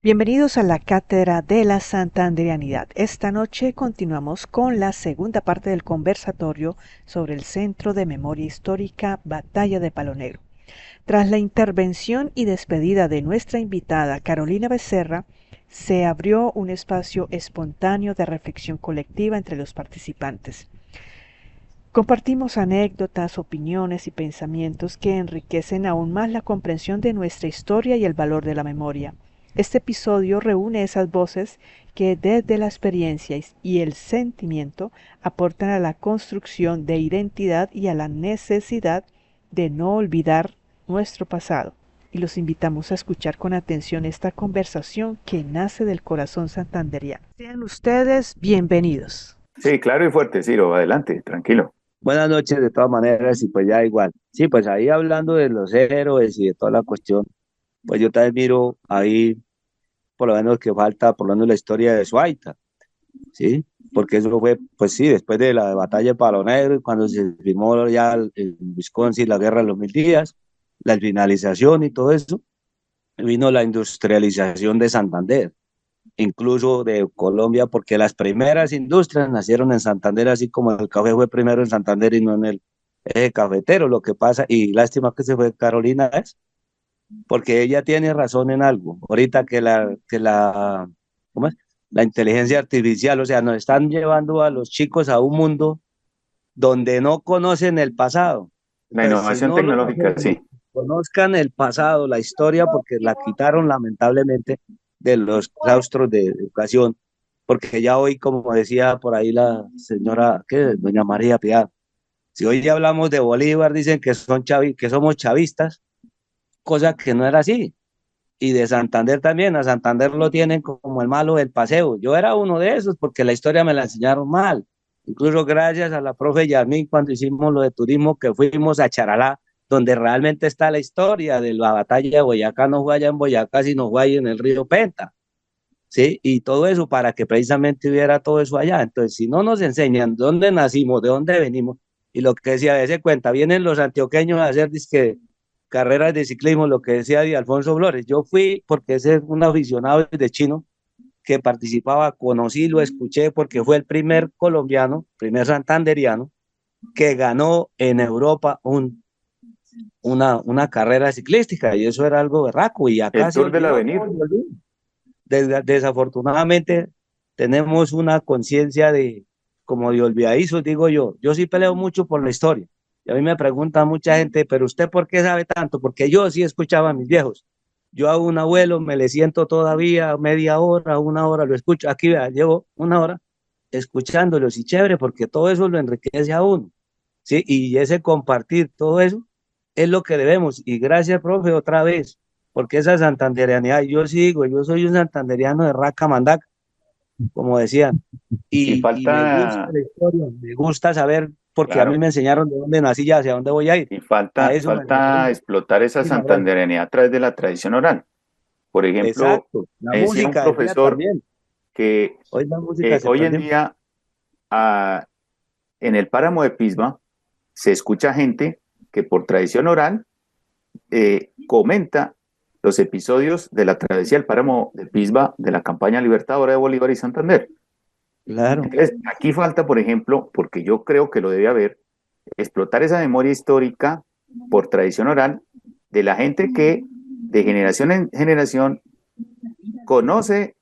Bienvenidos a la Cátedra de la Santanderianidad. Esta noche continuamos con la segunda parte del conversatorio sobre el Centro de Memoria Histórica Batalla de Palo Negro. Tras la intervención y despedida de nuestra invitada Carolina Becerra, se abrió un espacio espontáneo de reflexión colectiva entre los participantes. Compartimos anécdotas, opiniones y pensamientos que enriquecen aún más la comprensión de nuestra historia y el valor de la memoria. Este episodio reúne esas voces que desde la experiencia y el sentimiento aportan a la construcción de identidad y a la necesidad de no olvidar nuestro pasado. Y los invitamos a escuchar con atención esta conversación que nace del corazón santanderiano. Sean ustedes bienvenidos. Sí, claro y fuerte, Ciro, adelante, tranquilo. Buenas noches, de todas maneras, y pues ya igual. Sí, pues ahí hablando de los héroes y de toda la cuestión, pues yo también miro ahí, por lo menos que falta, por lo menos la historia de Suaita, ¿sí? Porque eso fue, pues sí, después de la batalla de Palo Negro, cuando se firmó ya el Wisconsin, la guerra de los 1000 días, la finalización y todo eso, vino la industrialización de Santander, incluso de Colombia, porque las primeras industrias nacieron en Santander, así como el café fue primero en Santander y no en el eje cafetero. Lo que pasa, y lástima que se fue Carolina, es porque ella tiene razón en algo. Ahorita ¿cómo es? La inteligencia artificial, o sea, nos están llevando a los chicos a un mundo donde no conocen el pasado. La Entonces, si innovación no los tecnológica, hacemos sí. conozcan el pasado, la historia, porque la quitaron lamentablemente de los claustros de educación, porque ya hoy, como decía por ahí la señora, ¿qué? Doña María Piedad, si hoy ya hablamos de Bolívar, dicen que que somos chavistas, cosa que no era así. Y de Santander también, a Santander lo tienen como el malo del paseo. Yo era uno de esos porque la historia me la enseñaron mal. Incluso gracias a la profe Yasmín cuando hicimos lo de turismo, que fuimos a Charalá, donde realmente está la historia de la batalla de Boyacá. No fue allá en Boyacá, sino fue ahí en el río Penta, ¿sí? Y todo eso para que precisamente hubiera todo eso allá. Entonces, si no nos enseñan dónde nacimos, de dónde venimos, y lo que decía, de ese cuenta, vienen los antioqueños a hacer disque carreras de ciclismo, lo que decía de Alfonso Flores. Yo fui porque ese es un aficionado de chino que participaba, conocí, lo escuché porque fue el primer colombiano, primer santanderiano, que ganó en Europa una carrera ciclística, y eso era algo berraco, y acá El se Tour del olvidó todo, Avenir. se olvidó. Desafortunadamente tenemos una conciencia de, como de olvidadizos, digo yo. Yo sí peleo mucho por la historia. Y a mí me pregunta mucha gente, pero ¿usted por qué sabe tanto? Porque yo sí escuchaba a mis viejos. Yo a un abuelo me le siento todavía media hora, una hora, lo escucho. Aquí, vea, llevo una hora escuchándolos y chévere, porque todo eso lo enriquece a uno, ¿sí? Y ese compartir todo eso es lo que debemos. Y gracias, profe, otra vez, porque esa santandereanidad, yo sigo, yo soy un santandereano de raca mandaca, como decían, Y y me gusta falta, la historia, me gusta saber, porque a mí claro, me enseñaron de dónde nací y hacia dónde voy a ir. y A falta, eso me falta refiero. explotar esa Muchísimas gracias. santandereanidad a través de la tradición oral. Por ejemplo, Exacto, la me decía un música, decía profesor también. que Hoy la música se hoy en perdió. día ah, en el páramo de Pisba se escucha gente que por tradición oral comenta los episodios de la travesía del páramo de Pisba de la campaña libertadora de Bolívar y Santander. Claro. Entonces, aquí falta, por ejemplo, porque yo creo que lo debe haber, explotar esa memoria histórica por tradición oral de la gente que de generación en generación conoce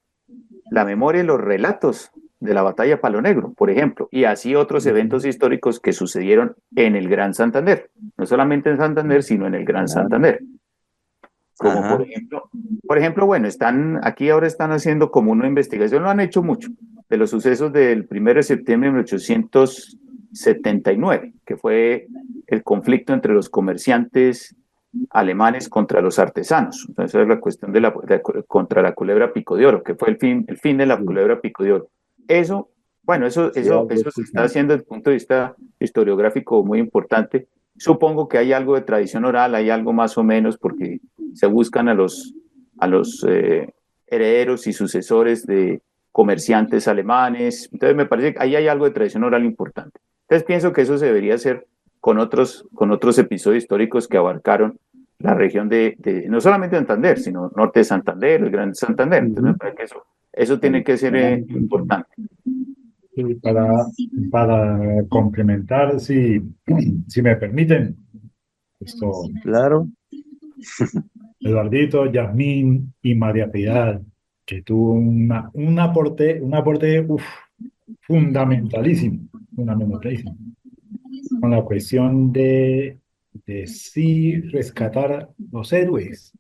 la memoria y los relatos de la batalla de Palo Negro, por ejemplo, y así otros eventos históricos que sucedieron en el Gran Santander, no solamente en Santander, sino en el Gran Claro. Santander. Como Ajá. por ejemplo, bueno, están aquí ahora están haciendo como una investigación, lo han hecho mucho, de los sucesos del 1 de septiembre de 1879, que fue el conflicto entre los comerciantes alemanes contra los artesanos. Entonces es la cuestión contra la culebra pico de oro, que fue el fin de la Sí, culebra pico de oro. Eso, bueno, eso, sí, eso, algo eso se está escuchando. haciendo desde el punto de vista historiográfico muy importante. Supongo que hay algo de tradición oral, hay algo más o menos, porque se buscan a los herederos y sucesores de comerciantes alemanes. Entonces me parece que ahí hay algo de tradición oral importante. Entonces pienso que eso se debería hacer con otros episodios históricos que abarcaron la región no solamente Santander, sino norte de Santander, el Gran Santander. Entonces, me parece que eso tiene que ser importante. Y para complementar, si me permiten, esto, Claro, Eduardito, Yasmín y María Piedad, que tuvo un aporte fundamentalísimo, con la cuestión de sí rescatar a los héroes.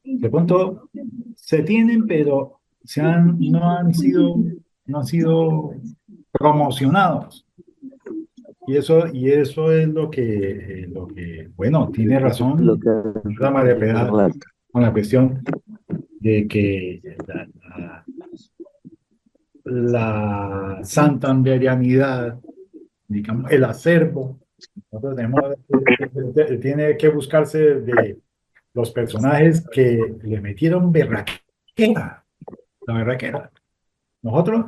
De pronto se tienen, pero no han sido promocionados. Y eso es bueno, tiene lo razón que la María Piedad relata. con la cuestión de que la santanderianidad, digamos, el acervo, nosotros tiene que buscarse de los personajes que le metieron berraquera, la berraquera. Nosotros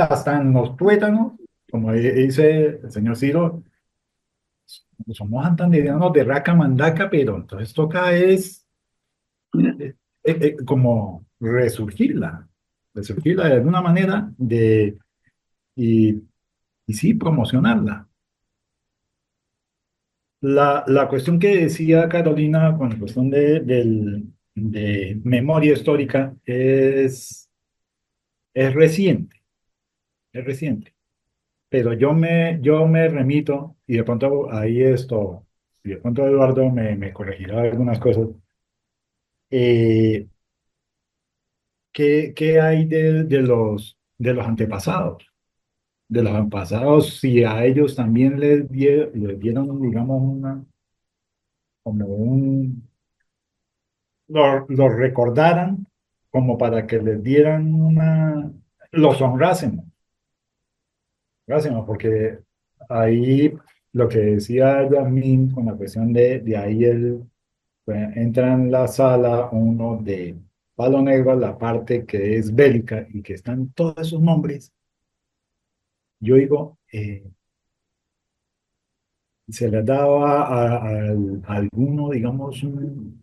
hasta en los tuétanos, como dice el señor Ciro, somos santanderianos de raca mandaca, pero entonces toca como resurgirla de alguna manera y, y sí, promocionarla. La cuestión que decía Carolina con la cuestión de memoria histórica es reciente, es reciente. Pero yo me remito, y de pronto y de pronto Eduardo me corregirá algunas cosas. ¿Qué hay de los antepasados? De los antepasados, si a ellos también les dieron, digamos, como los recordaran, como para que les dieran los honrásemos, porque ahí lo que decía Yasmín con la cuestión de ahí pues, entra en la sala uno de Palo Negro, la parte que es bélica y que están todos esos nombres. Yo digo, se les daba a alguno, digamos, un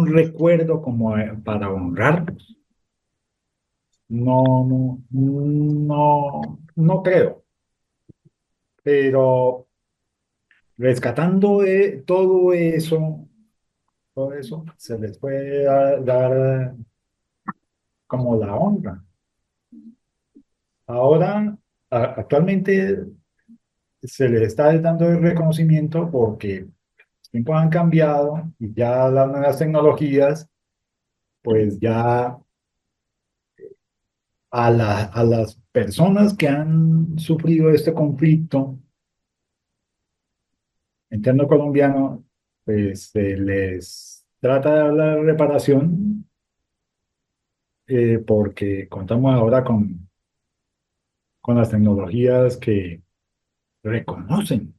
recuerdo como para honrarlos. No, no, no creo, pero rescatando todo eso, se les puede dar como la honra. Ahora, actualmente se le está dando el reconocimiento porque los tiempos han cambiado y ya las nuevas tecnologías, pues ya a las personas que han sufrido este conflicto interno colombiano, pues se les trata de dar la reparación porque contamos ahora con las tecnologías que reconocen,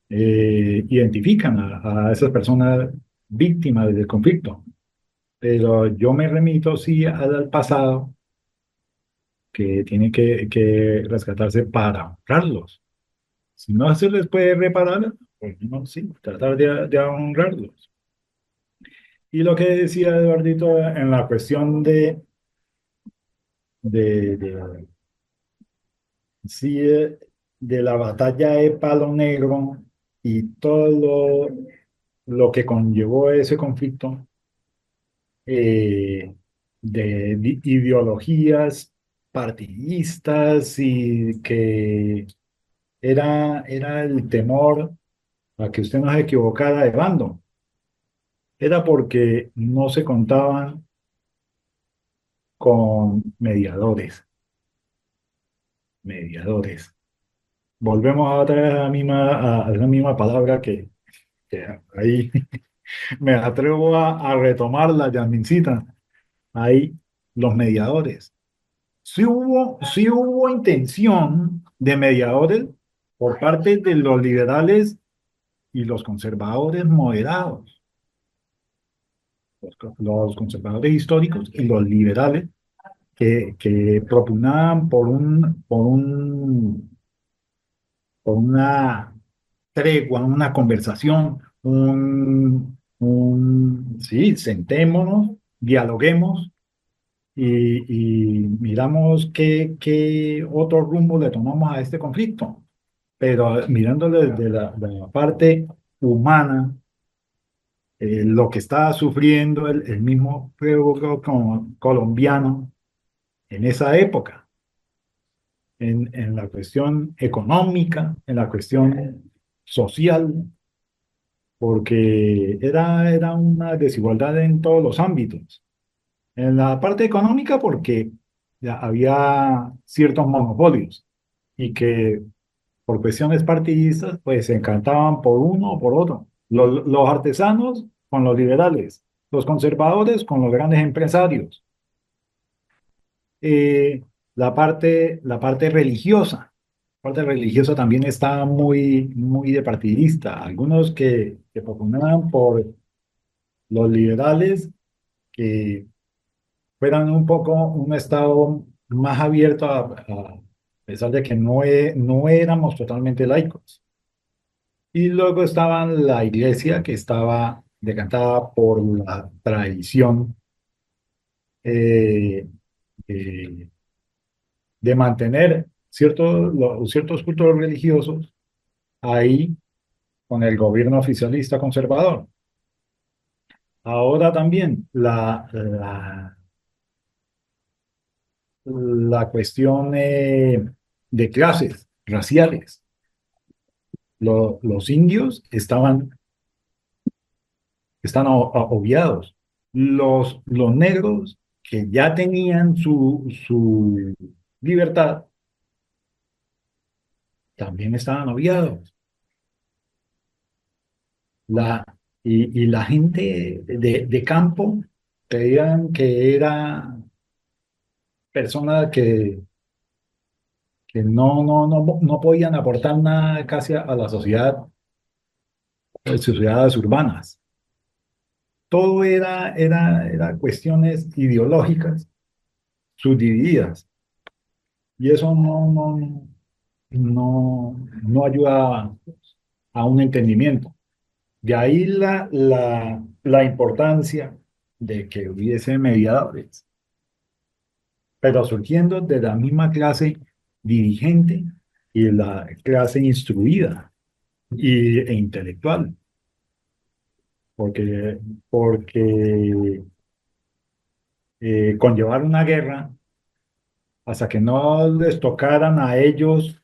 identifican a esas personas víctimas del conflicto. Pero yo me remito sí al pasado que tiene que rescatarse para honrarlos. Si no se les puede reparar, pues no, sí, tratar de honrarlos. Y lo que decía Eduardito en la cuestión de, sí, de la batalla de Palo Negro y todo lo que conllevó ese conflicto, eh, de ideologías partidistas y que era el temor a que usted no se equivocara de bando. Era porque no se contaban con mediadores. Volvemos otra vez a la misma palabra que ahí me atrevo a retomarla, Yasmincita. Ahí, los mediadores. Sí hubo intención de mediadores por parte de los liberales y los conservadores moderados, los conservadores históricos y los liberales que propugnaban por una tregua, una conversación, sí, sentémonos, dialoguemos y miramos qué otro rumbo le tomamos a este conflicto. Pero mirándolo desde la parte humana, lo que está sufriendo el mismo pueblo colombiano en esa época, en la cuestión económica, en la cuestión social, porque era una desigualdad en todos los ámbitos. En la parte económica, porque ya había ciertos monopolios y que por cuestiones partidistas, pues se encantaban por uno o por otro. Los artesanos con los liberales, los conservadores con los grandes empresarios. Eh, la parte religiosa. La parte religiosa también está muy de partidista. Algunos que propugnaban por los liberales que fueran un poco un Estado más abierto a pesar de que no éramos totalmente laicos. Y luego estaba la iglesia que estaba decantada por la tradición eh, eh, de mantener ciertos cultos religiosos ahí con el gobierno oficialista conservador. Ahora también la cuestión de clases raciales. Los indios están obviados. Los negros que ya tenían su libertad también estaban obviados. La, y la gente de campo creían que era personas que no podían aportar nada casi a la sociedad, sociedades urbanas. Todo era cuestiones ideológicas subdivididas. Y eso no ayuda a un entendimiento. De ahí la importancia de que hubiese mediadores, pero surgiendo de la misma clase dirigente y la clase instruida e intelectual, porque conllevar una guerra hasta que no les tocaran a ellos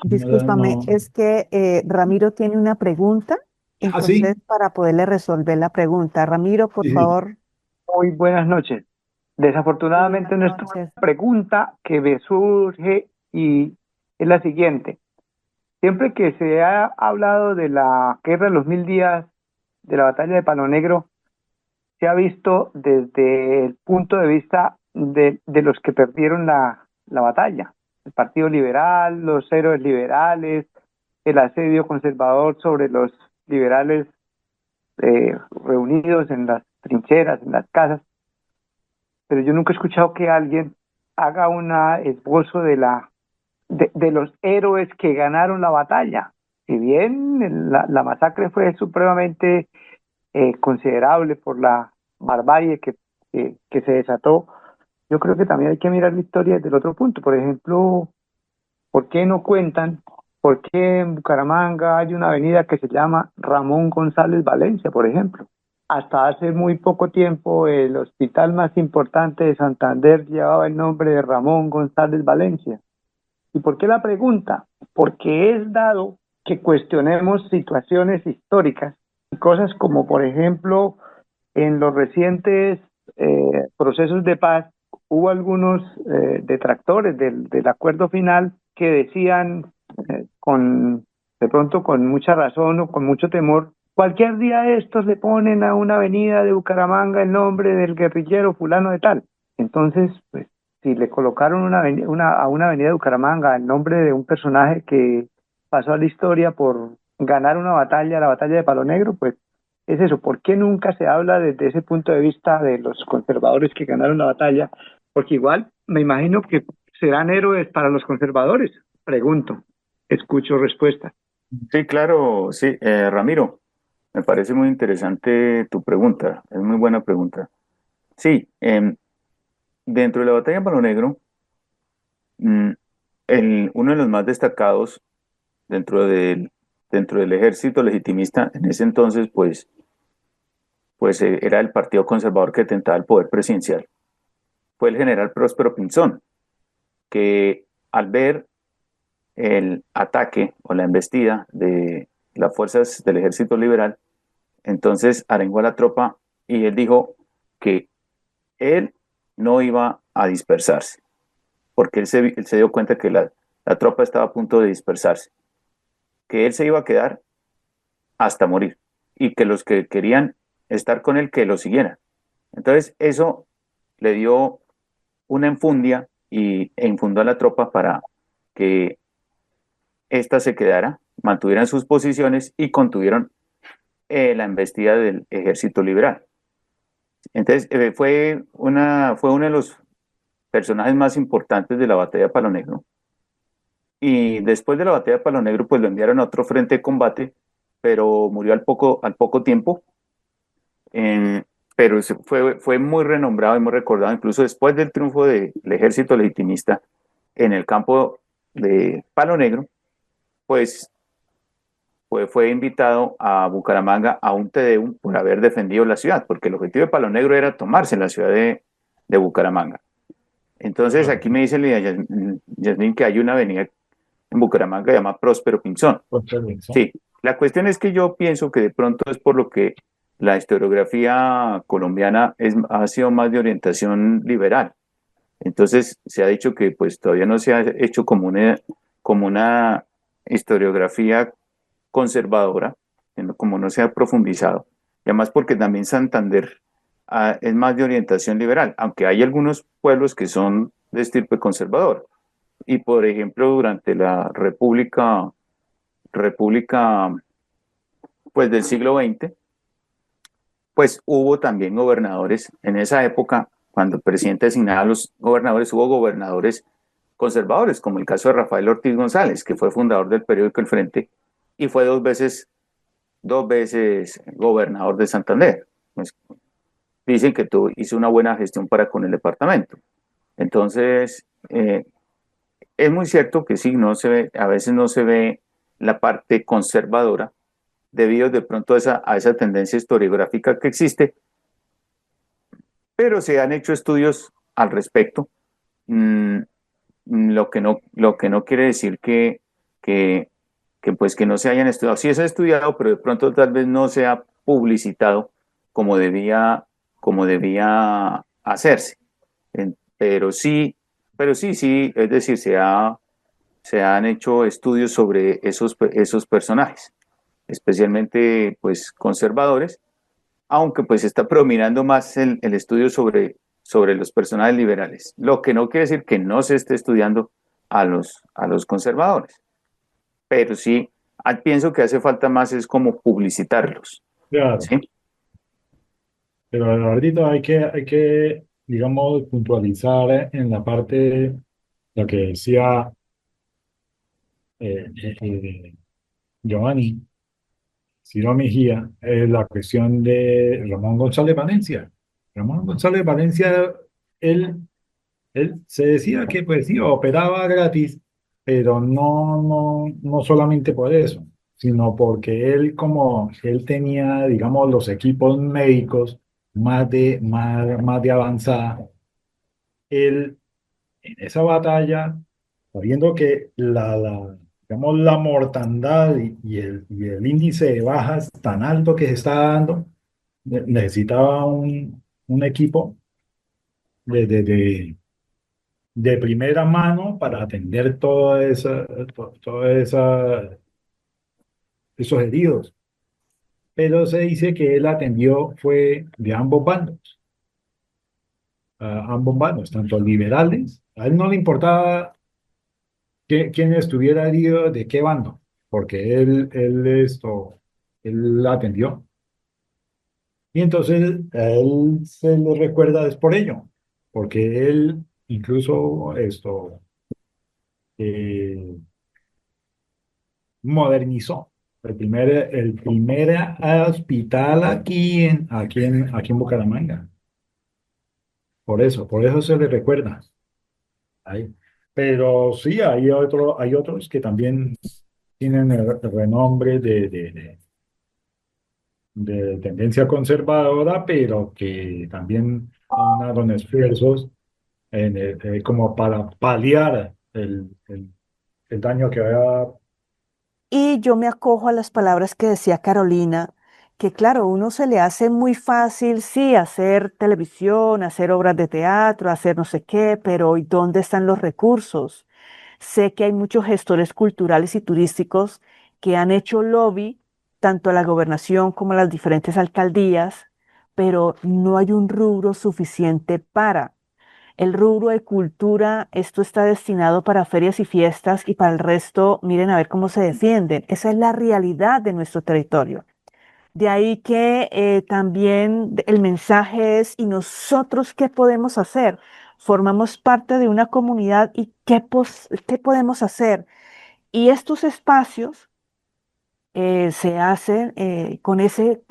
Discúlpame, no, es que Ramiro tiene una pregunta, sí, entonces para poderle resolver la pregunta, Ramiro, por sí, favor. Muy buenas noches. Muy buenas Desafortunadamente, nuestra noches. pregunta que me surge y es la siguiente. Siempre que se ha hablado de la guerra de los 1000 días, de la batalla de Palo Negro, se ha visto desde el punto de vista de los que perdieron la batalla. El Partido Liberal, los héroes liberales, el asedio conservador sobre los liberales reunidos en las trincheras, en las casas, pero yo nunca he escuchado que alguien haga un esbozo de los héroes que ganaron la batalla. Si bien la masacre fue supremamente considerable por la barbarie que se desató, yo creo que también hay que mirar la historia desde el otro punto. Por ejemplo, ¿por qué no cuentan? ¿Por qué en Bucaramanga hay una avenida que se llama Ramón González Valencia, por ejemplo? Hasta hace muy poco tiempo el hospital más importante de Santander llevaba el nombre de Ramón González Valencia. ¿Y por qué la pregunta? Porque es dado que cuestionemos situaciones históricas y cosas como, por ejemplo, en los recientes procesos de paz, hubo algunos detractores del acuerdo final que decían de pronto con mucha razón o con mucho temor, cualquier día de estos le ponen a una avenida de Bucaramanga el nombre del guerrillero fulano de tal. Entonces, pues, si le colocaron a una avenida de Bucaramanga el nombre de un personaje que pasó a la historia por ganar una batalla, la batalla de Palo Negro, pues es eso. ¿Por qué nunca se habla desde ese punto de vista de los conservadores que ganaron la batalla? Porque igual me imagino que serán héroes para los conservadores. Pregunto, escucho respuesta. Sí, claro, sí, Ramiro, me parece muy interesante tu pregunta, es muy buena pregunta. Sí, dentro de la batalla de Palo Negro, mm, uno de los más destacados dentro dentro del ejército legitimista en ese entonces, pues era el Partido Conservador que tentaba el poder presidencial. Fue el general Próspero Pinzón, que al ver el ataque o la embestida de las fuerzas del ejército liberal, entonces arengó a la tropa y él dijo que él no iba a dispersarse, porque él se dio cuenta que la tropa estaba a punto de dispersarse, que él se iba a quedar hasta morir y que los que querían estar con él que lo siguieran. Entonces eso le dio una enfundia e infundó a la tropa para que ésta se quedara, mantuvieran sus posiciones y contuvieron la embestida del ejército liberal. Entonces fue uno de los personajes más importantes de la batalla de Palo Negro. Y después de la batalla de Palo Negro, pues lo enviaron a otro frente de combate, pero murió al poco tiempo. Eh, pero fue muy renombrado y muy recordado, incluso después del triunfo del ejército legitimista en el campo de Palo Negro, pues fue invitado a Bucaramanga a un Tedeum por haber defendido la ciudad, porque el objetivo de Palo Negro era tomarse la ciudad de Bucaramanga. Entonces Claro, aquí me dice Lidia Yasmín que hay una avenida en Bucaramanga llamada Próspero Pinzón. pues, permiso. Sí, la cuestión es que yo pienso que de pronto es por lo que la historiografía colombiana ha sido más de orientación liberal. Entonces se ha dicho que pues todavía no se ha hecho como una historiografía conservadora, como no se ha profundizado. Y además porque también Santander es más de orientación liberal, aunque hay algunos pueblos que son de estirpe conservador. Y por ejemplo, durante la República pues del siglo XX, pues hubo también gobernadores en esa época, cuando el presidente designaba a los gobernadores, hubo gobernadores conservadores, como el caso de Rafael Ortiz González, que fue fundador del periódico El Frente y fue dos veces gobernador de Santander. Pues, dicen que hizo una buena gestión para con el departamento. Entonces, es muy cierto que sí, a veces no se ve la parte conservadora debido de pronto a esa tendencia historiográfica que existe, pero se han hecho estudios al respecto, mm, lo que no quiere decir que, pues que no se hayan estudiado. Sí se ha estudiado, pero de pronto tal vez no se ha publicitado como como debía hacerse. Pero sí, es decir, se han hecho estudios sobre esos personajes, especialmente pues conservadores, aunque pues está predominando más el estudio sobre los personajes liberales, lo que no quiere decir que no se esté estudiando a los conservadores, pero sí pienso que hace falta más es como publicitarlos, Claro, ¿sí? pero ahorita digamos, puntualizar en la parte, lo que decía eh, eh, eh, Giovanni, Ciro Mejía, la cuestión de Ramón González Valencia. Ramón González Valencia, él, él se decía que pues sí, operaba gratis, pero no solamente por eso, sino porque él como él tenía, digamos, los equipos médicos más de avanzada, él en esa batalla, sabiendo que digamos, la mortandad y el índice de bajas tan alto que se está dando, necesitaba un equipo de, de, de- de primera mano para atender toda esos heridos. Pero se dice que él atendió fue de ambos bandos, a ambos bandos, tanto liberales, a él no le importaba quién estuviera herido de qué bando, porque él la atendió. Y entonces a él se le recuerda es por ello, porque él incluso eh, modernizó el primer hospital aquí en Bucaramanga. Por eso se le recuerda. Ahí. Pero sí, hay otros que también tienen el renombre de tendencia conservadora, pero que también aunaron esfuerzos como para paliar el daño que había. Y yo me acojo a las palabras que decía Carolina, que claro, uno se le hace muy fácil, sí, hacer televisión, hacer obras de teatro, hacer no sé qué, pero ¿y dónde están los recursos? Sé que hay muchos gestores culturales y turísticos que han hecho lobby, tanto a la gobernación como a las diferentes alcaldías, pero no hay un rubro suficiente para. El rubro de cultura, esto está destinado para ferias y fiestas y para el resto, miren a ver cómo se defienden. Esa es la realidad de nuestro territorio. De ahí que también el mensaje es, ¿y nosotros qué podemos hacer? Formamos parte de una comunidad y ¿qué podemos hacer? Y estos espacios se hacen con ese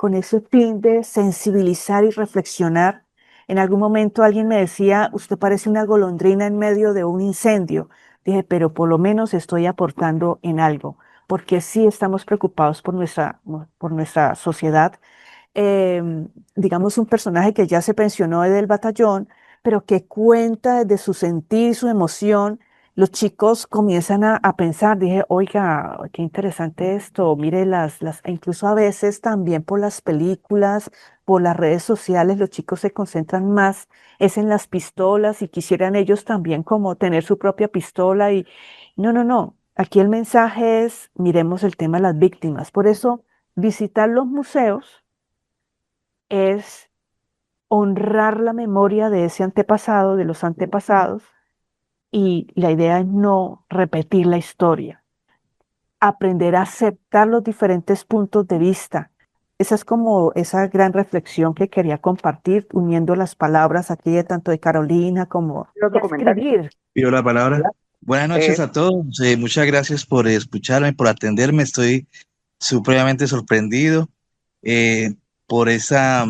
fin de sensibilizar y reflexionar. En algún momento alguien me decía, usted parece una golondrina en medio de un incendio. Dije, pero por lo menos estoy aportando en algo, porque sí estamos preocupados por nuestra sociedad. Digamos, un personaje que ya se pensionó del batallón, pero que cuenta desde su sentir y su emoción. Los chicos comienzan a pensar, dije, oiga, qué interesante esto, mire incluso a veces también por las películas, por las redes sociales, los chicos se concentran más, es en las pistolas y quisieran ellos también como tener su propia pistola y no, no, no, aquí el mensaje es, miremos el tema de las víctimas. Por eso, visitar los museos es honrar la memoria de ese antepasado, de los antepasados, y la idea es no repetir la historia, aprender a aceptar los diferentes puntos de vista. Esa es como esa gran reflexión que quería compartir, uniendo las palabras aquí de tanto de Carolina como Otro de comentario. escribir. Pido la palabra. ¿Verdad? Buenas noches a todos. Muchas gracias por escucharme, por atenderme. Estoy supremamente sorprendido eh, por esa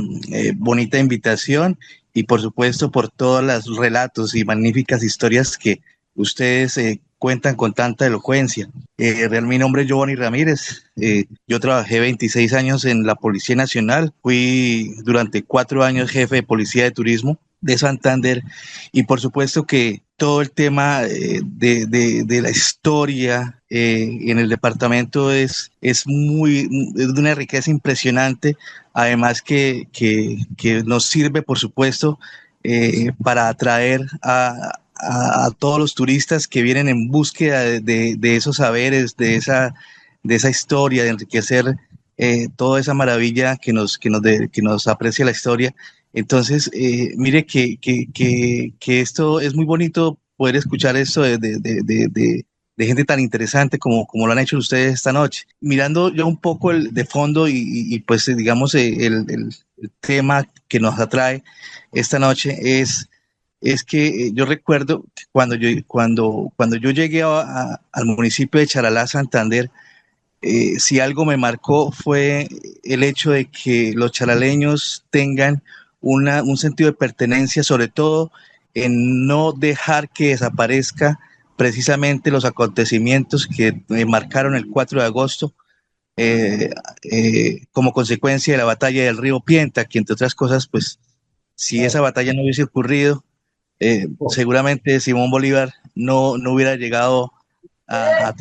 bonita invitación y por supuesto por todos los relatos y magníficas historias que ustedes cuentan con tanta elocuencia. Mi nombre es Giovanni Ramírez. Yo trabajé 26 años en la Policía Nacional. Fui durante 4 años jefe de Policía de Turismo de Santander y por supuesto que todo el tema de la historia en el departamento es de una riqueza impresionante, además que nos sirve, por supuesto, para atraer a todos los turistas que vienen en búsqueda de esos saberes, de esa historia, de enriquecer toda esa maravilla que nos aprecia la historia. Entonces, mire que esto es muy bonito poder escuchar esto de gente tan interesante como lo han hecho ustedes esta noche. Mirando yo un poco de fondo pues digamos el tema que nos atrae esta noche es que yo recuerdo que cuando yo llegué al municipio de Charalá, Santander, si algo me marcó fue el hecho de que los charaleños tengan un sentido de pertenencia, sobre todo en no dejar que desaparezca precisamente los acontecimientos que marcaron el 4 de agosto como consecuencia de la batalla del río Pienta, que entre otras cosas, pues si esa batalla no hubiese ocurrido, seguramente Simón Bolívar no hubiera llegado a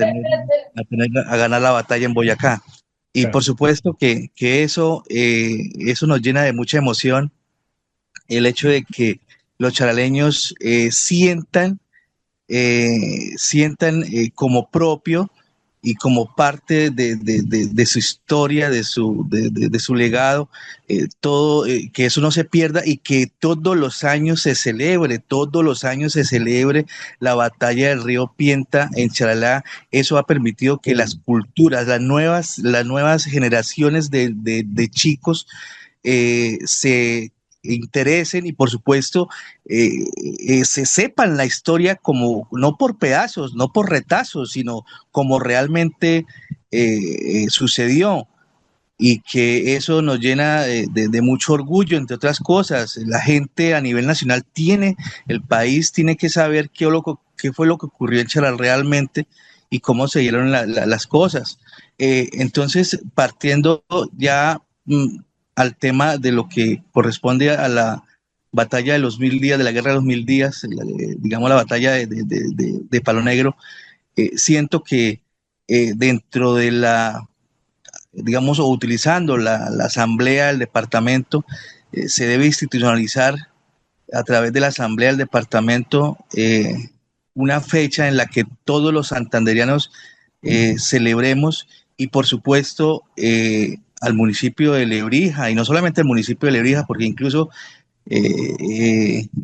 ganar la batalla en Boyacá. Y por Claro. supuesto que eso nos llena de mucha emoción, el hecho de que los charaleños sientan como propio y como parte de su historia, de su legado, todo, que eso no se pierda y que todos los años se celebre la batalla del río Pienta en Charalá. Eso ha permitido que las culturas, las nuevas generaciones de chicos se interesen y por supuesto se sepan la historia como no por pedazos, no por retazos, sino como realmente sucedió, y que eso nos llena de mucho orgullo, entre otras cosas. La gente a nivel nacional el país tiene que saber qué fue lo que ocurrió en Charal realmente y cómo se dieron las cosas. Entonces, partiendo ya al tema de lo que corresponde a la batalla de los 1000 días, de la guerra de los 1000 días, digamos la batalla de Palo Negro, siento que dentro de digamos, o utilizando la asamblea del departamento, se debe institucionalizar a través de la asamblea del departamento una fecha en la que todos los santanderianos celebremos, y por supuesto al municipio de Lebrija, y no solamente al municipio de Lebrija, porque incluso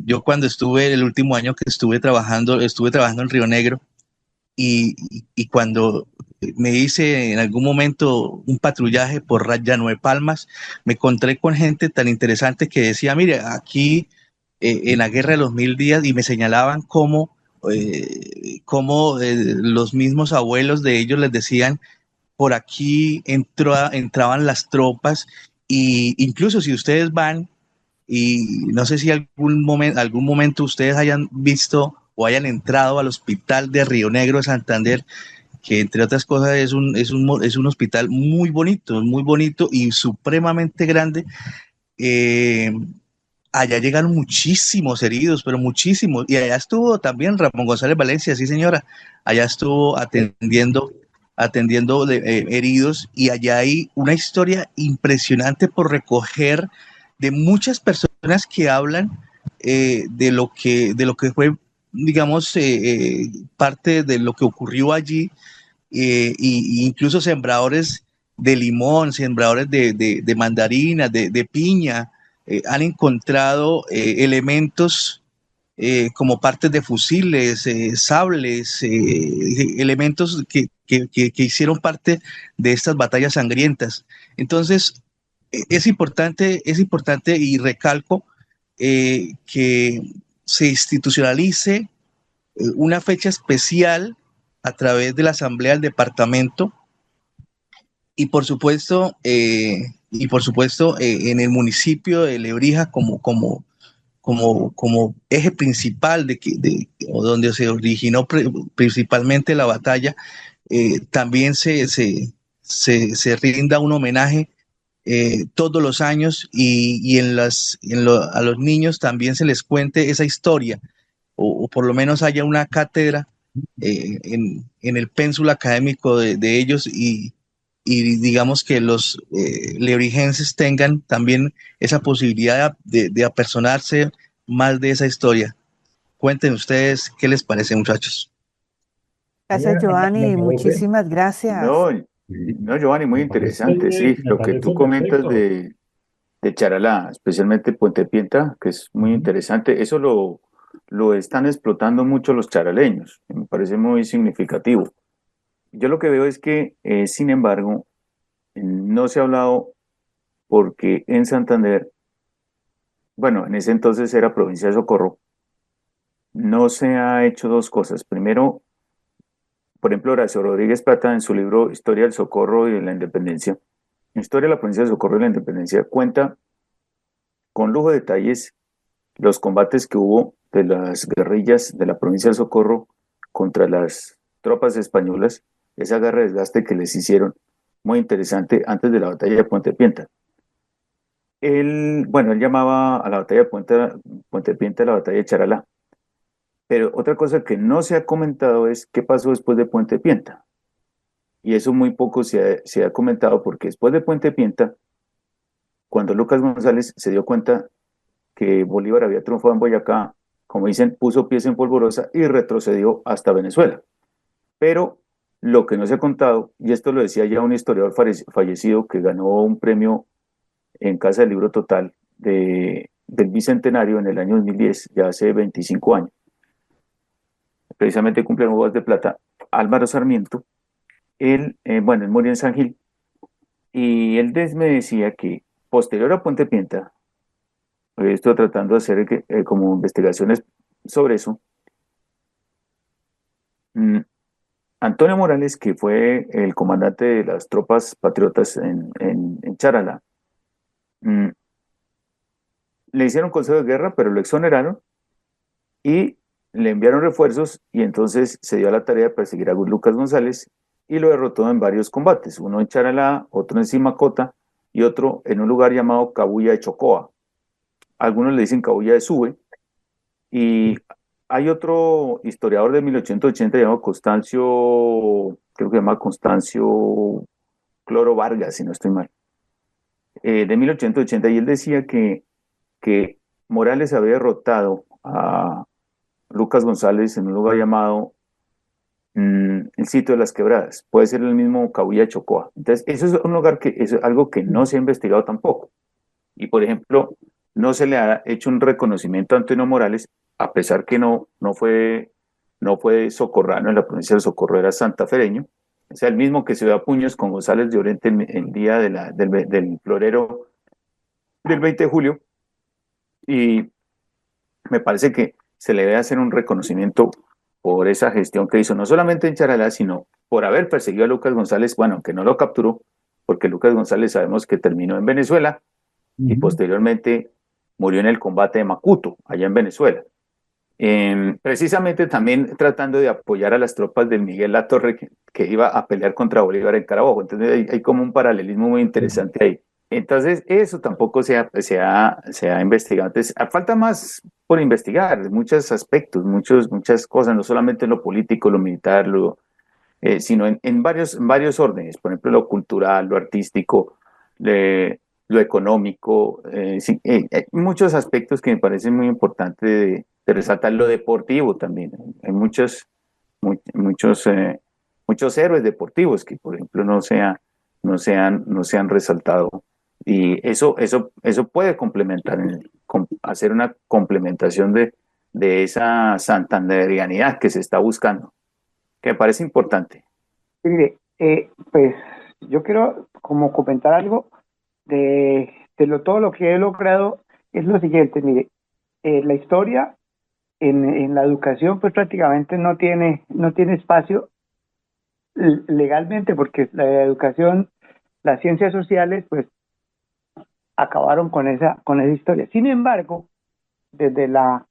yo cuando estuve el último año que estuve trabajando en Río Negro, y cuando me hice en algún momento un patrullaje por Llano de Palmas, me encontré con gente tan interesante que decía, mire, aquí en la guerra de los 1000 días, y me señalaban cómo los mismos abuelos de ellos les decían, por aquí entraban las tropas, y incluso si ustedes van, y no sé si algún momento ustedes hayan visto o hayan entrado al hospital de Río Negro de Santander, que entre otras cosas es un hospital muy bonito y supremamente grande. Eh, Allá llegaron muchísimos heridos, pero muchísimos. Y allá estuvo también Ramón González Valencia, sí señora. Allá estuvo atendiendo heridos, y allá hay una historia impresionante por recoger de muchas personas que hablan de lo que fue, digamos, parte de lo que ocurrió allí, y incluso sembradores de limón, sembradores de mandarina, de piña, han encontrado elementos como partes de fusiles, sables, elementos que hicieron parte de estas batallas sangrientas. Entonces, es importante y recalco que se institucionalice una fecha especial a través de la Asamblea del Departamento, y por supuesto, en el municipio de Lebrija como eje principal o donde se originó principalmente la batalla, también se rinda un homenaje todos los años, y a los niños también se les cuente esa historia, o por lo menos haya una cátedra en el pénsul académico de ellos, y digamos que los lebrijenses tengan también esa posibilidad de apersonarse más de esa historia. Cuenten ustedes qué les parece, muchachos. Gracias, Me Giovanni, parece, muchísimas gracias. No, no, Giovanni, muy interesante, sí, me lo que tú parece comentas perfecto. de Charalá, especialmente Puente Pienta, que es muy Ujú. interesante, eso lo están explotando mucho los charaleños, me parece muy significativo. Yo lo que veo es que, sin embargo, no se ha hablado porque en Santander, bueno, en ese entonces era provincia de Socorro, no se ha hecho dos cosas. Primero, por ejemplo, Horacio Rodríguez Plata en su libro Historia del Socorro y de la Independencia, Historia de la provincia de Socorro y la Independencia, cuenta con lujo de detalles los combates que hubo de las guerrillas de la provincia del Socorro contra las tropas españolas, esa guerra de desgaste que les hicieron, muy interesante, antes de la batalla de Puente Pienta. Bueno, él llamaba a la batalla de Puente Pienta la batalla de Charalá, pero otra cosa que no se ha comentado es qué pasó después de Puente Pienta, y eso muy poco se ha comentado, porque después de Puente Pienta, cuando Lucas González se dio cuenta que Bolívar había triunfado en Boyacá, como dicen, puso pies en polvorosa y retrocedió hasta Venezuela. Pero lo que no se ha contado, y esto lo decía ya un historiador fallecido que ganó un premio en Casa del Libro Total del Bicentenario en el año 2010, ya hace 25 años, precisamente cumple bodas de plata, Álvaro Sarmiento, bueno, él murió en San Gil, y él me decía que posterior a Puente Pienta, estoy tratando de hacer como investigaciones sobre eso. Antonio Morales, que fue el comandante de las tropas patriotas en Charalá, mm, le hicieron consejo de guerra, pero lo exoneraron y le enviaron refuerzos y entonces se dio a la tarea de perseguir a Lucas González y lo derrotó en varios combates, uno en Charalá, otro en Simacota y otro en un lugar llamado Cabuya de Chocoa. Algunos le dicen Cabuya de Sube. Y hay otro historiador de 1880 llamado Constancio, creo que se llama Constancio Cloro Vargas, si no estoy mal, de 1880, y él decía que Morales había derrotado a Lucas González en un lugar llamado el sitio de las Quebradas, puede ser el mismo Cabuya Chocoa. Entonces, eso es un lugar que es algo que no se ha investigado tampoco. Y por ejemplo, no se le ha hecho un reconocimiento a Antonio Morales, a pesar que no fue socorrano en la provincia del Socorro, era santafereño, o sea, el mismo que se dio a puños con González de Oriente el día del florero del 20 de julio, y me parece que se le debe hacer un reconocimiento por esa gestión que hizo, no solamente en Charalá, sino por haber perseguido a Lucas González, bueno, aunque no lo capturó, porque Lucas González sabemos que terminó en Venezuela y posteriormente murió en el combate de Macuto, allá en Venezuela. Precisamente también tratando de apoyar a las tropas de Miguel Latorre que iba a pelear contra Bolívar en Carabobo. Entonces hay como un paralelismo muy interesante ahí. Entonces eso tampoco se ha investigado. Entonces falta más por investigar, muchos aspectos, muchas cosas, no solamente en lo político, lo militar, sino en varios órdenes, por ejemplo, lo cultural, lo artístico, lo económico, sí, hay muchos aspectos que me parecen muy importantes de resaltar, lo deportivo también. Hay muchos héroes deportivos que, por ejemplo, no se han resaltado. Y eso puede complementar, hacer una complementación de esa santanderianidad que se está buscando, que me parece importante. Mire, pues yo quiero como comentar algo todo lo que he logrado. Es lo siguiente, mire, la historia en la educación pues prácticamente no tiene espacio legalmente, porque la educación, las ciencias sociales pues acabaron con esa historia. Sin embargo, desde la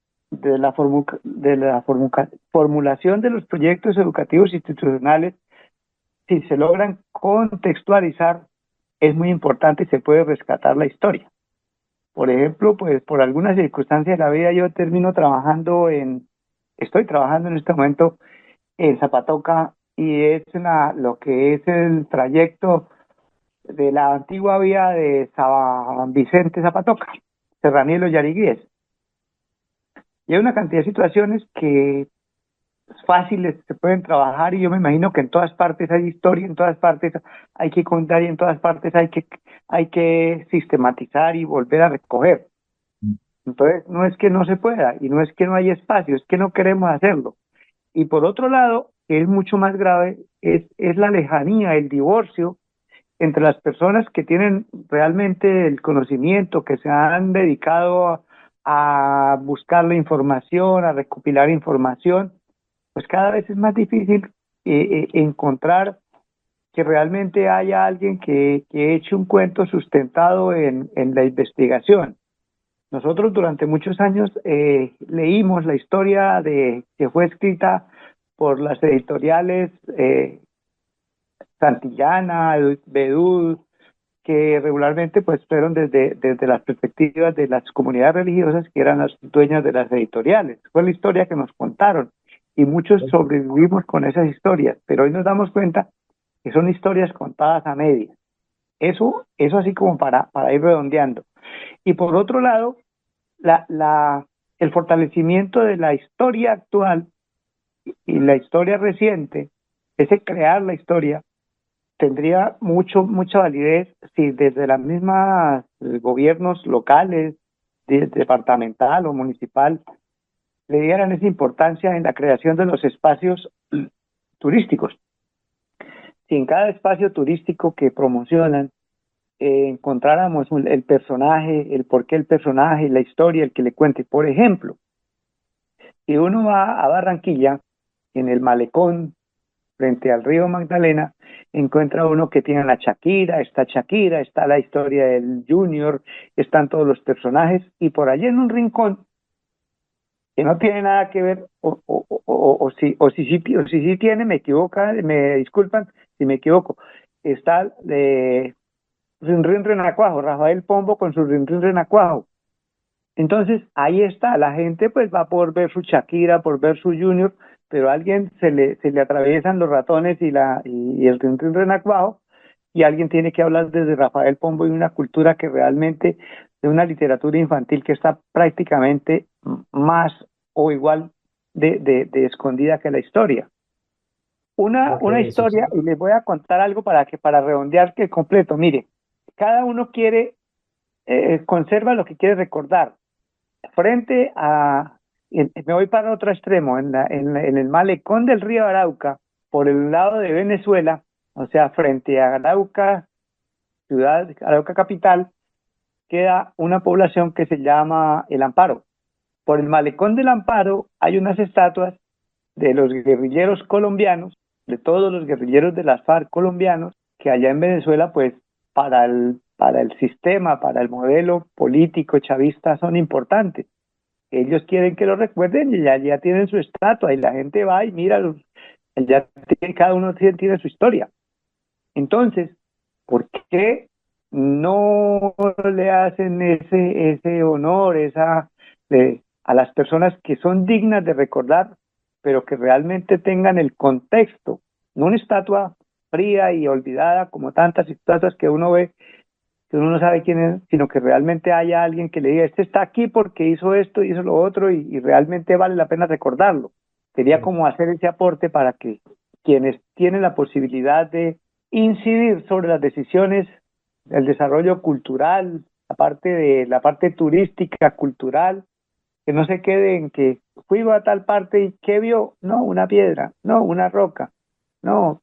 formulación de los proyectos educativos institucionales, si se logran contextualizar, es muy importante y se puede rescatar la historia. Por ejemplo, pues por algunas circunstancias de la vida yo estoy trabajando en este momento en Zapatoca, y es lo que es el trayecto de la antigua vía de San Vicente Zapatoca, Serranía y Los Yariguíes. Y hay una cantidad de situaciones que fáciles se pueden trabajar, y yo me imagino que en todas partes hay historia, en todas partes hay que contar, y en todas partes hay que sistematizar y volver a recoger. Entonces, no es que no se pueda y no es que no haya espacio, es que no queremos hacerlo. Y por otro lado, que es mucho más grave, es la lejanía, el divorcio entre las personas que tienen realmente el conocimiento, que se han dedicado a buscar la información, a recopilar información. Pues cada vez es más difícil encontrar que realmente haya alguien que eche un cuento sustentado en la investigación. Nosotros durante muchos años leímos la historia que fue escrita por las editoriales Santillana, Bedul, que regularmente pues fueron desde las perspectivas de las comunidades religiosas, que eran las dueñas de las editoriales. Fue la historia que nos contaron y muchos sobrevivimos con esas historias, pero hoy nos damos cuenta que son historias contadas a medias. Eso así como para ir redondeando. Y por otro lado, el fortalecimiento de la historia actual y la historia reciente, ese crear la historia, tendría mucha validez si desde las mismas gobiernos locales, departamental o municipal, le dieran esa importancia en la creación de los espacios turísticos. Si en cada espacio turístico que promocionan encontráramos el personaje, el porqué el personaje, la historia, el que le cuente. Por ejemplo, si uno va a Barranquilla, en el malecón frente al río Magdalena, encuentra uno que tiene la Shakira, está la historia del Junior, están todos los personajes, y por allí en un rincón que no tiene nada que ver, o si sí tiene, me equivoca, me disculpan si me equivoco, está Rinrin Renacuajo, Rafael Pombo con su Rinrin Renacuajo. Entonces, ahí está, la gente pues va por ver su Shakira, por ver su Junior, pero a alguien se le atraviesan los ratones y el Rinrin Renacuajo, y alguien tiene que hablar desde Rafael Pombo y una cultura que realmente, de una literatura infantil que está prácticamente más o igual de escondida que la historia. Una Ok, eso sí. historia, y les voy a contar algo para redondear que completo. Mire, cada uno conserva lo que quiere recordar. Me voy para otro extremo, en el malecón del río Arauca, por el lado de Venezuela, o sea, frente a Arauca, Arauca capital, queda una población que se llama El Amparo. Por el malecón del Amparo hay unas estatuas de los guerrilleros colombianos, de todos los guerrilleros de las FARC colombianos, que allá en Venezuela, pues, para el sistema, para el modelo político chavista son importantes. Ellos quieren que lo recuerden y ya tienen su estatua y la gente va y mira, cada uno tiene su historia. Entonces, ¿por qué no le hacen ese honor, a las personas que son dignas de recordar, pero que realmente tengan el contexto? No una estatua fría y olvidada como tantas estatuas que uno ve, que uno no sabe quién es, sino que realmente haya alguien que le diga, este está aquí porque hizo esto, hizo lo otro, y realmente vale la pena recordarlo. Sería como hacer ese aporte para que quienes tienen la posibilidad de incidir sobre las decisiones, el desarrollo cultural, la parte turística, cultural, que no se quede en que fui a tal parte y ¿qué vio? No, una piedra, no, una roca, no,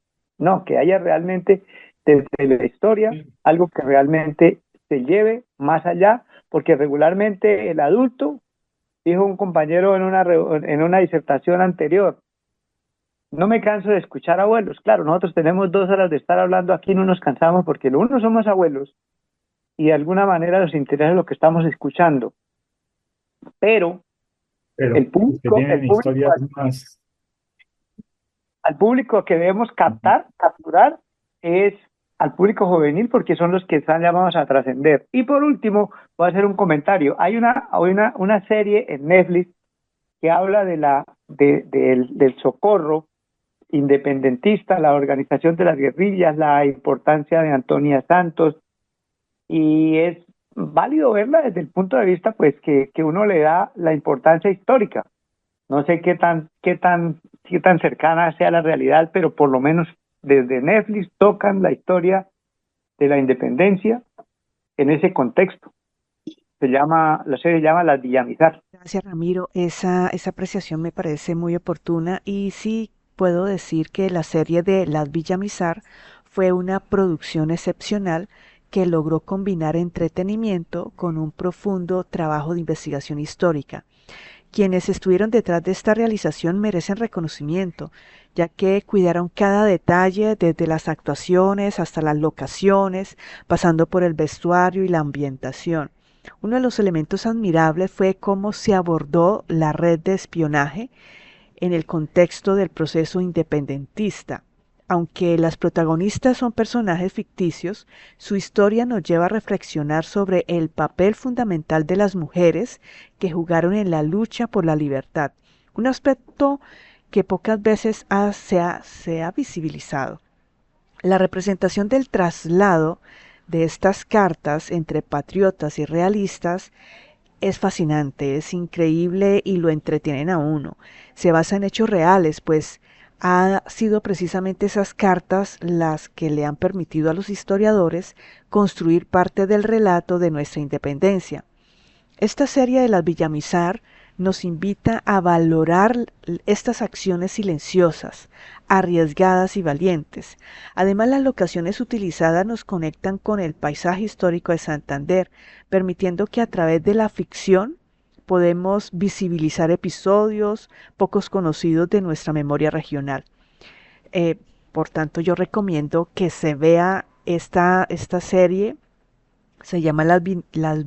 que haya realmente desde la historia algo que realmente se lleve más allá, porque regularmente el adulto, dijo un compañero en una disertación anterior, no me canso de escuchar abuelos. Claro, nosotros tenemos 2 horas de estar hablando aquí, no nos cansamos porque lo uno somos abuelos y de alguna manera nos interesa lo que estamos escuchando, pero Pero el los que público, el tienen público historias más, al público que debemos capturar es al público juvenil, porque son los que están llamados a trascender. Y por último, voy a hacer un comentario. Hay una serie en Netflix que habla del socorro independentista, la organización de las guerrillas, la importancia de Antonia Santos, y es válido verla desde el punto de vista pues que uno le da la importancia histórica. No sé qué tan cercana sea la realidad, pero por lo menos desde Netflix tocan la historia de la independencia en ese contexto. La serie se llama Las Villamizar. Gracias, Ramiro. Esa apreciación me parece muy oportuna y sí puedo decir que la serie de Las Villamizar fue una producción excepcional que logró combinar entretenimiento con un profundo trabajo de investigación histórica. Quienes estuvieron detrás de esta realización merecen reconocimiento, ya que cuidaron cada detalle desde las actuaciones hasta las locaciones, pasando por el vestuario y la ambientación. Uno de los elementos admirables fue cómo se abordó la red de espionaje en el contexto del proceso independentista. Aunque las protagonistas son personajes ficticios, su historia nos lleva a reflexionar sobre el papel fundamental de las mujeres que jugaron en la lucha por la libertad, un aspecto que pocas veces se ha visibilizado. La representación del traslado de estas cartas entre patriotas y realistas es fascinante, es increíble y lo entretienen a uno. Se basa en hechos reales, pues ha sido precisamente esas cartas las que le han permitido a los historiadores construir parte del relato de nuestra independencia. Esta serie de las Villamizar nos invita a valorar estas acciones silenciosas, arriesgadas y valientes. Además, las locaciones utilizadas nos conectan con el paisaje histórico de Santander, permitiendo que a través de la ficción podemos visibilizar episodios pocos conocidos de nuestra memoria regional. Eh, por tanto, yo recomiendo que se vea esta serie, se llama Las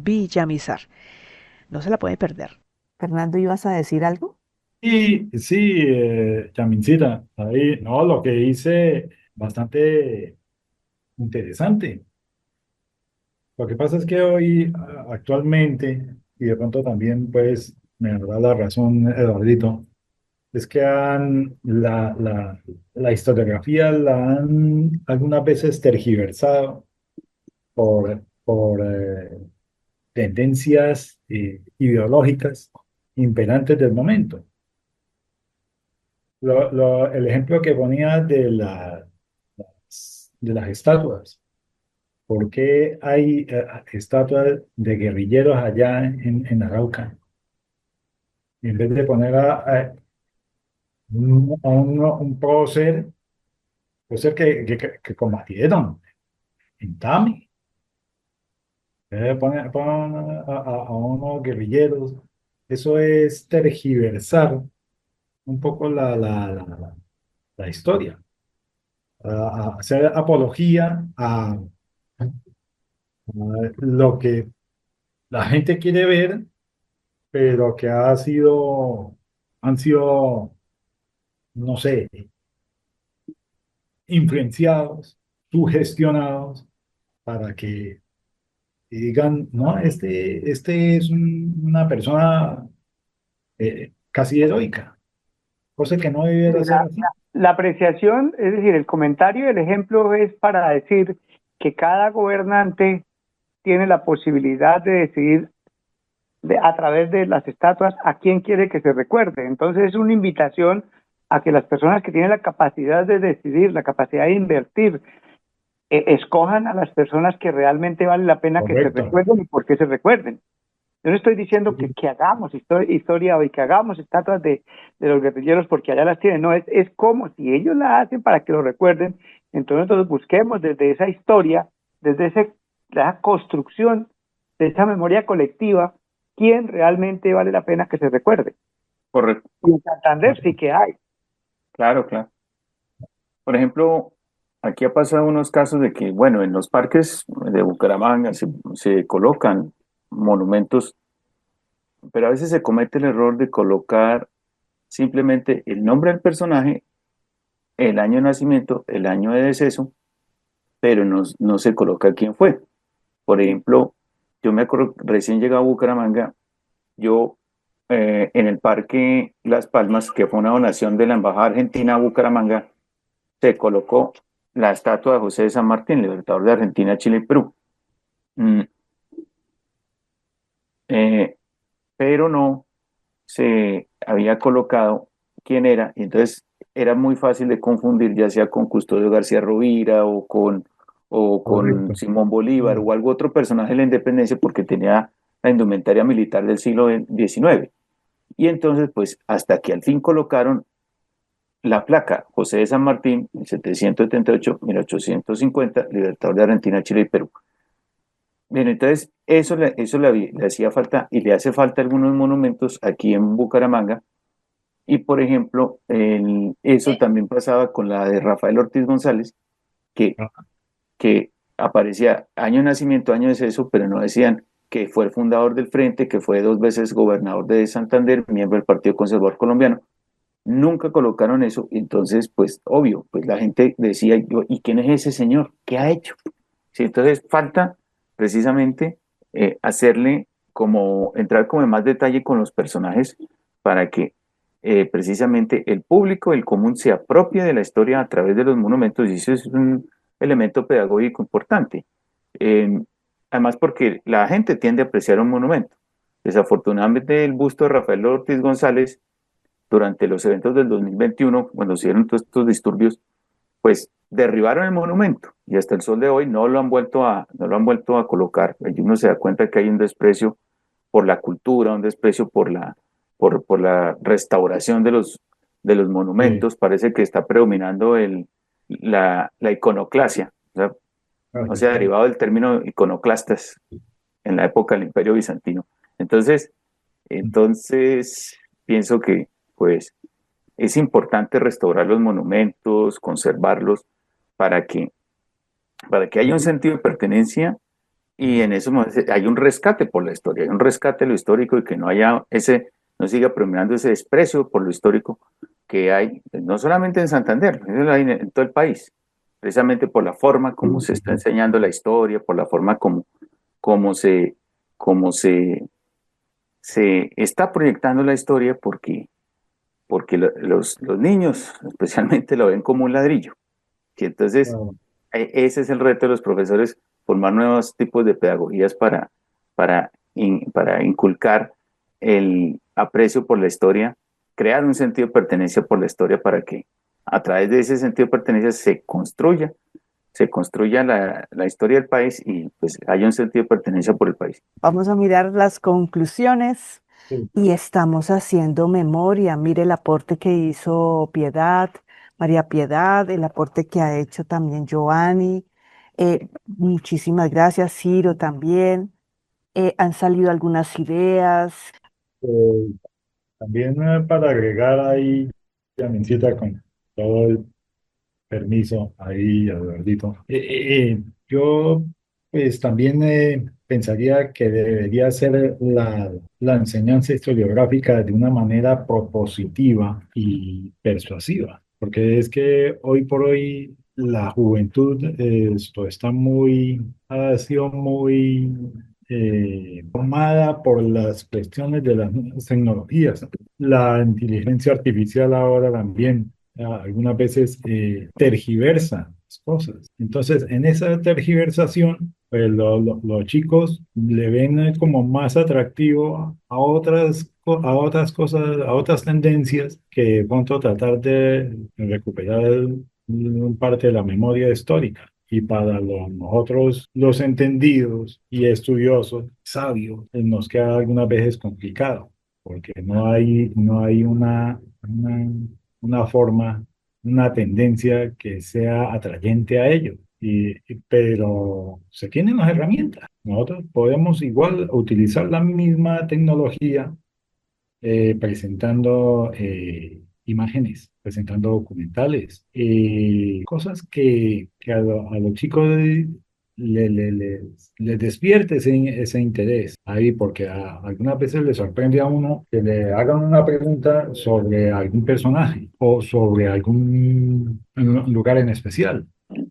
Villamizar. No se la puede perder. Fernando, ¿ibas a decir algo? Y sí, Yamincita, ahí, no, lo que hice bastante interesante. Lo que pasa es que hoy, actualmente, y de pronto también, pues, me da la razón, Eduardito, es que la historiografía la han algunas veces tergiversado por tendencias ideológicas imperantes del momento. El ejemplo que ponía de las estatuas. ¿Por qué hay estatuas de guerrilleros allá en Arauca? Y en vez de poner un prócer que combatieron en Tami, ponen a unos guerrilleros. Eso es tergiversar un poco la historia, a hacer apología a lo que la gente quiere ver, pero que han sido, no sé, influenciados, sugestionados para que digan, no, este es una persona casi heroica, cosa que no debiera ser así. La apreciación, es decir, el comentario y el ejemplo es para decir que cada gobernante tiene la posibilidad de decidir a través de las estatuas a quién quiere que se recuerde. Entonces es una invitación a que las personas que tienen la capacidad de decidir, la capacidad de invertir, escojan a las personas que realmente vale la pena que se Correcto. recuerden y por qué se recuerden. Yo no estoy diciendo que hagamos historia hoy, que hagamos estatuas de los guerrilleros porque allá las tienen, no, es como si ellos la hacen para que lo recuerden, entonces nosotros busquemos desde esa historia, desde esa construcción de esa memoria colectiva, quién realmente vale la pena que se recuerde. Correcto. Y en Santander sí que hay. Claro, claro. Por ejemplo, aquí ha pasado unos casos de que, bueno, en los parques de Bucaramanga se colocan monumentos, pero a veces se comete el error de colocar simplemente el nombre del personaje, el año de nacimiento, el año de deceso, pero no se coloca quién fue. Por ejemplo, yo me acuerdo, recién llegado a Bucaramanga, yo en el Parque Las Palmas, que fue una donación de la Embajada Argentina a Bucaramanga, se colocó la estatua de José de San Martín, libertador de Argentina, Chile y Perú. Mm, eh, pero no se había colocado quién era, y entonces era muy fácil de confundir, ya sea con Custodio García Rovira o con Correcto. Simón Bolívar o algún otro personaje de la independencia, porque tenía la indumentaria militar del siglo XIX. Y entonces, pues, hasta que al fin colocaron la placa José de San Martín, 1778-1850, libertador de Argentina, Chile y Perú. Bien, entonces eso le hacía falta y le hace falta algunos monumentos aquí en Bucaramanga. Y por ejemplo, eso también pasaba con la de Rafael Ortiz González, que, Ah, que aparecía año de nacimiento, año de deceso, pero no decían que fue el fundador del Frente, que fue 2 veces gobernador de Santander, miembro del Partido Conservador Colombiano. Nunca colocaron eso, entonces, pues, obvio, pues la gente decía, ¿y quién es ese señor? ¿Qué ha hecho? Sí, entonces falta precisamente hacerle como, entrar como en más detalle con los personajes para que precisamente el público, el común, se apropie de la historia a través de los monumentos, y eso es un elemento pedagógico importante. Eh, Además, porque la gente tiende a apreciar un monumento. Desafortunadamente, el busto de Rafael Ortiz González durante los eventos del 2021, cuando se dieron todos estos disturbios, pues derribaron el monumento y hasta el sol de hoy no lo han vuelto a colocar. Allí uno se da cuenta que hay un desprecio por la cultura, un desprecio por la restauración de los sí, monumentos. Parece que está predominando la iconoclasia, o sea, sí. derivado del término iconoclastas en la época del Imperio Bizantino. Entonces pienso que, pues, es importante restaurar los monumentos, conservarlos, para que, para que haya un sentido de pertenencia y en eso hay un rescate por la historia, hay un rescate de lo histórico y que no haya no siga predominando ese desprecio por lo histórico que hay, no solamente en Santander, hay en todo el país, precisamente por la forma como se está enseñando la historia, por la forma como como se está proyectando la historia, porque los niños especialmente lo ven como un ladrillo. Y entonces, Claro. ese es el reto de los profesores, formar nuevos tipos de pedagogías para inculcar el aprecio por la historia, crear un sentido de pertenencia por la historia para que a través de ese sentido de pertenencia se construya la historia del país y pues haya un sentido de pertenencia por el país. Vamos a mirar las conclusiones Sí. y estamos haciendo memoria. Mire el aporte que hizo Piedad, María Piedad, el aporte que ha hecho también Joanny. Muchísimas gracias, Ciro también. Han salido algunas ideas. Eh, También para agregar ahí, Yamincita, con todo el permiso ahí, Eduardito. Yo pues también pensaría que debería ser la enseñanza historiográfica de una manera propositiva y persuasiva, porque es que hoy por hoy la juventud esto está ha sido muy tomada por las cuestiones de las nuevas tecnologías. La inteligencia artificial ahora también algunas veces tergiversa las cosas. Entonces, en esa tergiversación, pues los chicos le ven como más atractivo a otras cosas, a otras tendencias que de pronto tratar de recuperar parte de la memoria histórica. Y para nosotros, los entendidos y estudiosos, sabios, nos queda algunas veces complicado, porque no hay una forma, una tendencia que sea atrayente a ello. Pero se tienen las herramientas. Nosotros podemos igual utilizar la misma tecnología presentando imágenes, presentando documentales, cosas que a los chicos les despierte ese interés ahí, porque algunas veces les sorprende a uno que le hagan una pregunta sobre algún personaje o sobre algún lugar en especial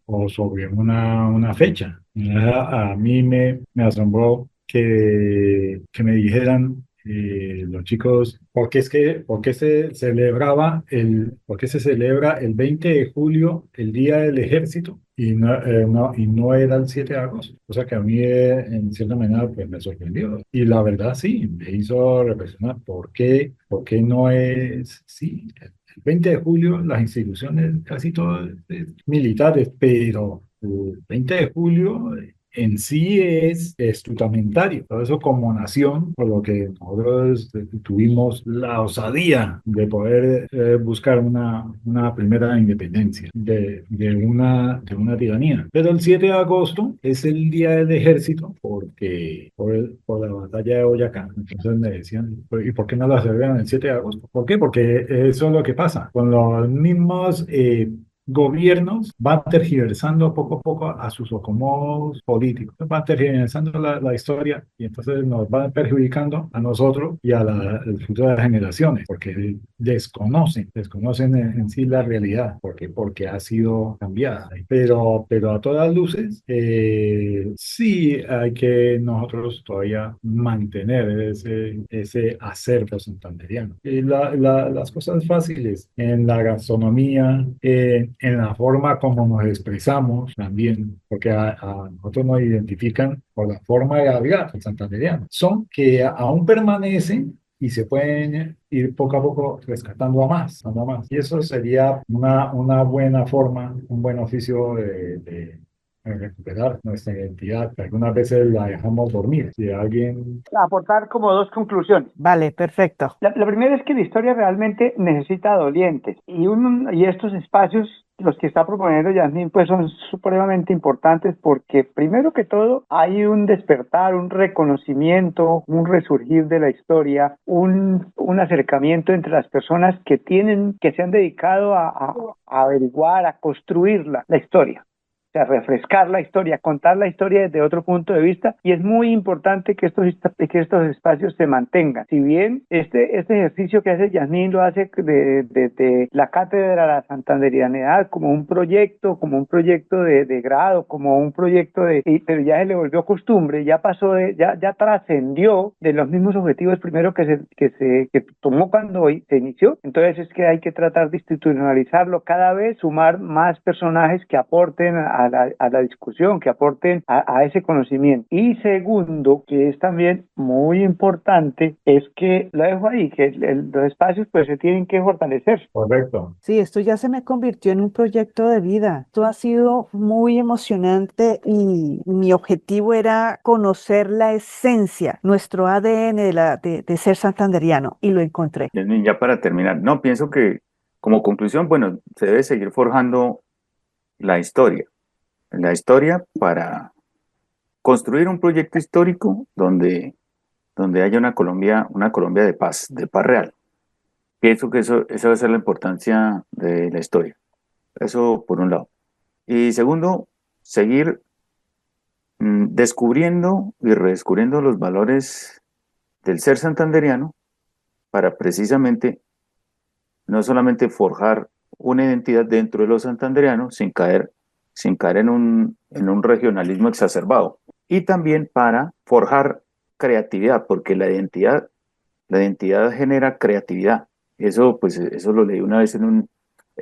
o sobre una fecha. A mí me asombró que me dijeran los chicos, ¿por qué por qué se celebra el 20 de julio, el Día del Ejército, y no era el 7 de agosto? O sea que a mí, en cierta manera, pues me sorprendió. Y la verdad, sí, me hizo reflexionar, por qué no es, sí, el 20 de julio, las instituciones, casi todas militares, pero el 20 de julio en sí es estutamentario. Por eso como nación, por lo que nosotros tuvimos la osadía de poder buscar una primera independencia de una tiranía. Pero el 7 de agosto es el Día del Ejército por la batalla de Boyacá. Entonces me decían, ¿y por qué no la celebran el 7 de agosto? ¿Por qué? Porque eso es lo que pasa. Con los mismos gobiernos van tergiversando poco a poco a sus acomodos políticos, van tergiversando la historia y entonces nos van perjudicando a nosotros y a las futuras generaciones, porque desconocen en sí la realidad, porque ha sido cambiada. Pero a todas luces, sí hay que nosotros todavía mantener ese acervo santanderiano. Y las cosas fáciles en la gastronomía, en la forma como nos expresamos también, porque a nosotros nos identifican por la forma de hablar el santanderiano. Son que aún permanecen y se pueden ir poco a poco rescatando a más. Y eso sería una buena forma, un buen oficio de recuperar nuestra identidad, que algunas veces la dejamos dormir. Si alguien... Aportar como dos conclusiones. Vale, perfecto. La primera es que la historia realmente necesita dolientes y estos espacios los que está proponiendo Yasmín pues son supremamente importantes porque primero que todo hay un despertar, un reconocimiento, un resurgir de la historia, un acercamiento entre las personas que se han dedicado a averiguar, a construir la historia. O sea, refrescar la historia, contar la historia desde otro punto de vista, y es muy importante que estos espacios se mantengan. Si bien este ejercicio que hace Yasmín lo hace de la Cátedra de la Santanderianidad como un proyecto de grado, como un proyecto pero ya se le volvió costumbre, ya pasó ya trascendió de los mismos objetivos primero que tomó cuando se inició. Entonces es que hay que tratar de institucionalizarlo cada vez, sumar más personajes que aporten a la discusión, que aporten a ese conocimiento. Y segundo, que es también muy importante, es que lo dejo ahí, que los espacios pues se tienen que fortalecer. Correcto. Sí, esto ya se me convirtió en un proyecto de vida. Esto ha sido muy emocionante y mi objetivo era conocer la esencia, nuestro ADN de ser santanderiano, y lo encontré. Yasmín, ya para terminar, no, pienso que como conclusión, bueno, se debe seguir forjando la historia para construir un proyecto histórico donde haya una Colombia de paz real. Pienso que esa va a ser la importancia de la historia. Eso por un lado. Y segundo, seguir descubriendo y redescubriendo los valores del ser santanderiano para precisamente no solamente forjar una identidad dentro de los santanderianos sin caer en un regionalismo exacerbado. Y también para forjar creatividad, porque la identidad genera creatividad. Eso, pues, eso lo leí una vez en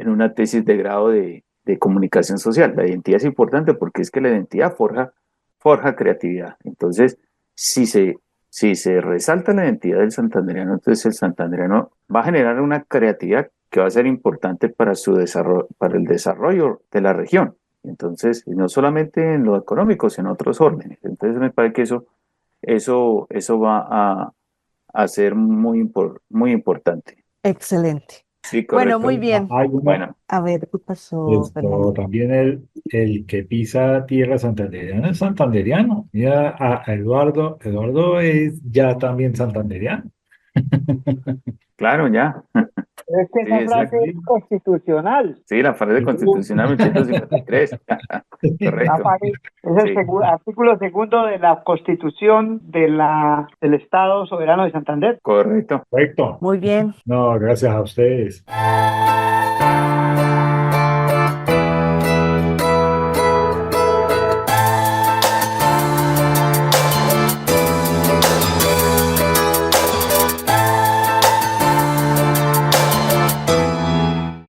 una tesis de grado de comunicación social. La identidad es importante porque es que la identidad forja creatividad. Entonces, si se resalta la identidad del santandereano, entonces el santandereano va a generar una creatividad que va a ser importante para para el desarrollo de la región. Entonces, y no solamente en lo económico, sino en otros órdenes. Entonces, me parece que eso va a ser muy importante. Excelente. Sí, Bueno, correcto. muy bien. Hay una, Bueno, A ver, ¿qué pasó, Fernando? también el que pisa tierra santanderiana es santanderiano. Mira a Eduardo. Eduardo es ya también santanderiano. claro, ya. Es que Sí, esa eso, frase es constitucional. sí, la frase constitucional 853. La Correcto. frase es el Sí, artículo segundo de la Constitución del Estado Soberano de Santander. correcto. Correcto. Muy bien. No, gracias a ustedes.